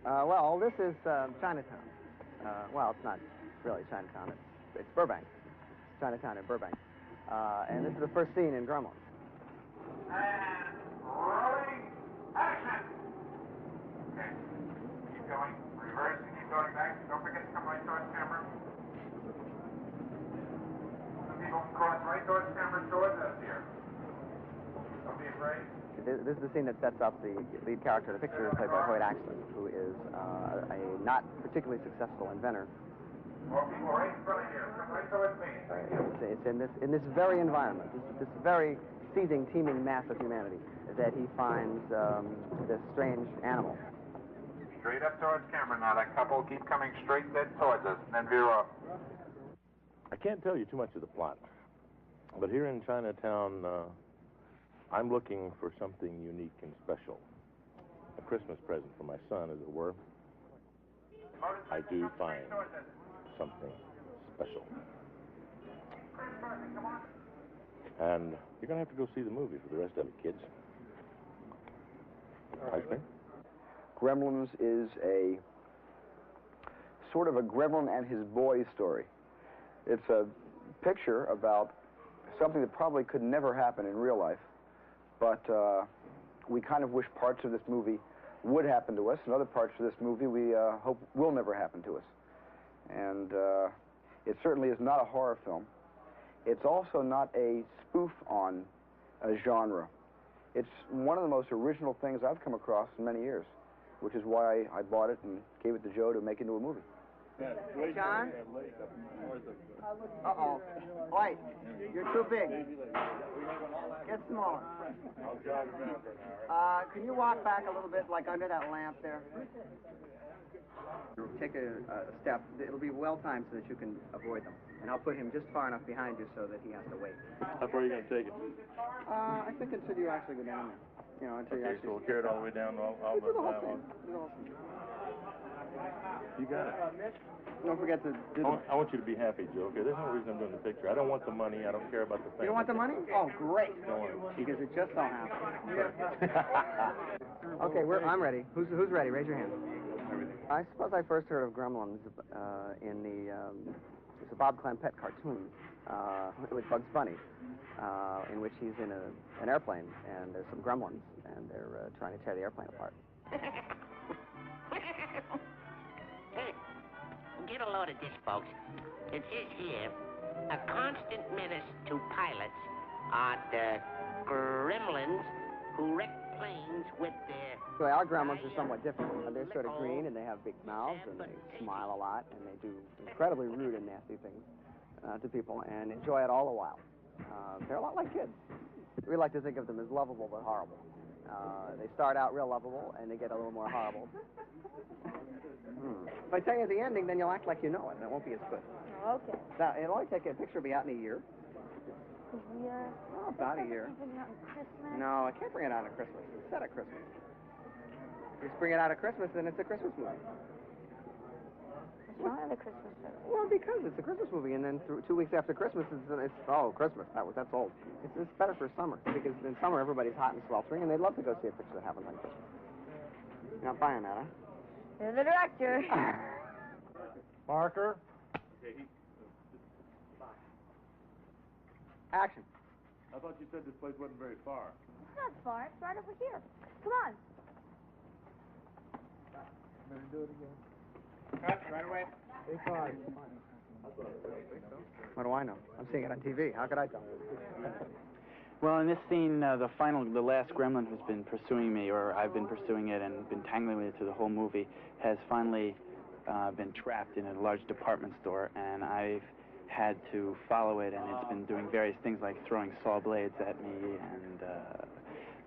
Well, this is Chinatown. Well, it's not really Chinatown. It's Burbank. It's Chinatown in Burbank. And this is the first scene in Gremlins. And rolling action. Okay. Keep going. Reverse and keep going back. Don't forget to come right towards camera. Some people can cross right towards camera towards us here. Don't be afraid. This is the scene that sets up the lead character of the picture, played by Hoyt Axton, who is a not particularly successful inventor. More people right in front of you. Come right towards me. It's in this very environment, this very seething, teeming mass of humanity, that he finds this strange animal. Straight up towards camera now. That couple keep coming straight dead towards us, and then veer off. I can't tell you too much of the plot, but here in Chinatown, I'm looking for something unique and special. A Christmas present for my son, as it were. I do find something special. And you're going to have to go see the movie for the rest of it, kids. Ice cream? Gremlins is a sort of a gremlin and his boys story. It's a picture about something that probably could never happen in real life, but we kind of wish parts of this movie would happen to us, and other parts of this movie we hope will never happen to us. And it certainly is not a horror film. It's also not a spoof on a genre. It's one of the most original things I've come across in many years, which is why I bought it and gave it to Joe to make into a movie. Hey, John? Uh-oh. White, you're too big. Get smaller. Can you walk back a little bit, like under that lamp there? Take a step. It'll be well-timed so that you can avoid them. And I'll put him just far enough behind you so that he has to wait. How far are you going to take it? I think until you actually go down there. You know, until you actually... So we'll carry it all the way down. All do the whole thing. Do the whole thing. You got it. Don't forget to do I want you to be happy, Joe. Okay, there's no reason I'm doing the picture. I don't want the money. I don't care about the thing. You don't want the money? Oh, great. Don't want it. Because it just so happens. Okay, I'm ready. Who's ready? Raise your hand. I suppose I first heard of Gremlins in it's a Bob Clampett cartoon with Bugs Bunny, in which he's in an airplane, and there's some gremlins, and they're trying to tear the airplane apart. Hey, get a load of this, folks. It says here, a constant menace to pilots are the gremlins who wreck planes with their... Well, our gremlins are somewhat different. They're sort of green, and they have big mouths, and they smile a lot, and they do incredibly rude and nasty things to people, and enjoy it all the while. They're a lot like kids. We like to think of them as lovable but horrible. They start out real lovable, and they get a little more horrible. If I tell you the ending, then you'll act like you know it, and it won't be as good. Okay. Now, it'll only take a picture, will be out in a year. A year? Oh, about a year. Bring it out on Christmas? No, I can't bring it out at Christmas. It's set at Christmas. If you bring it out at Christmas, then it's a Christmas movie. What's wrong with the Christmas movie? Well, because it's a Christmas movie, and then 2 weeks after Christmas, it's Christmas. That's old. It's better for summer, because in summer everybody's hot and sweltering, and they'd love to go see a picture that happens on Christmas. You're not buying that, huh? You're the director. Marker. Action. I thought you said this place wasn't very far. It's not far. It's right over here. Come on. Better do it again. Cut, right away. It's fine. What do I know? I'm seeing it on TV. How could I tell? Well, in this scene, the last gremlin who's been pursuing me, or I've been pursuing it and been tangling with it through the whole movie, has finally been trapped in a large department store, and I've had to follow it, and it's been doing various things like throwing saw blades at me, and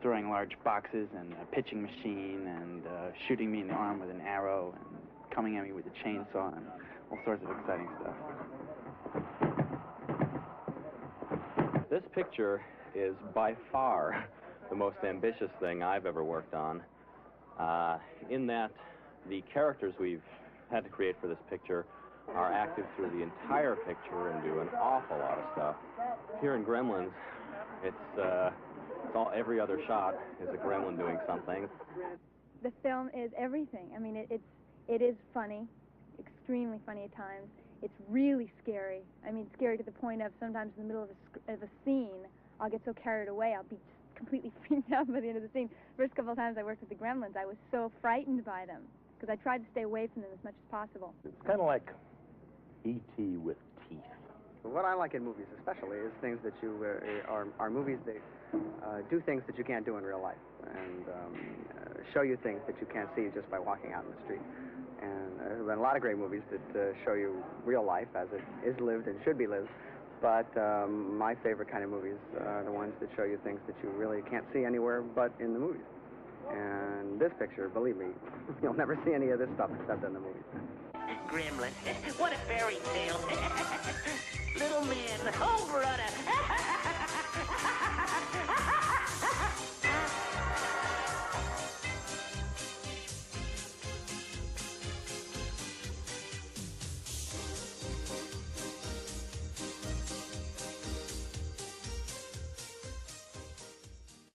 throwing large boxes, and a pitching machine, and shooting me in the arm with an arrow, and coming at me with a chainsaw, and all sorts of exciting stuff. This picture is by far the most ambitious thing I've ever worked on, in that the characters we've had to create for this picture are active through the entire picture and do an awful lot of stuff. Here in Gremlins, it's all, every other shot is a gremlin doing something. the film is everything. I mean, it is funny, extremely funny at times. It's really scary. I mean, scary to the point of sometimes in the middle of a scene, I'll get so carried away, I'll be just completely freaked out by the end of the scene. First couple of times I worked with the Gremlins, I was so frightened by them because I tried to stay away from them as much as possible. It's kind of like E.T. with teeth. What I like in movies especially is things that you are movies that do things that you can't do in real life and show you things that you can't see just by walking out in the street. And there have been a lot of great movies that show you real life as it is lived and should be lived. But my favorite kind of movies are the ones that show you things that you really can't see anywhere but in the movies. And this picture, believe me, you'll never see any of this stuff except in the movies. Gremlins, what a fairy tale. Little man, oh brother,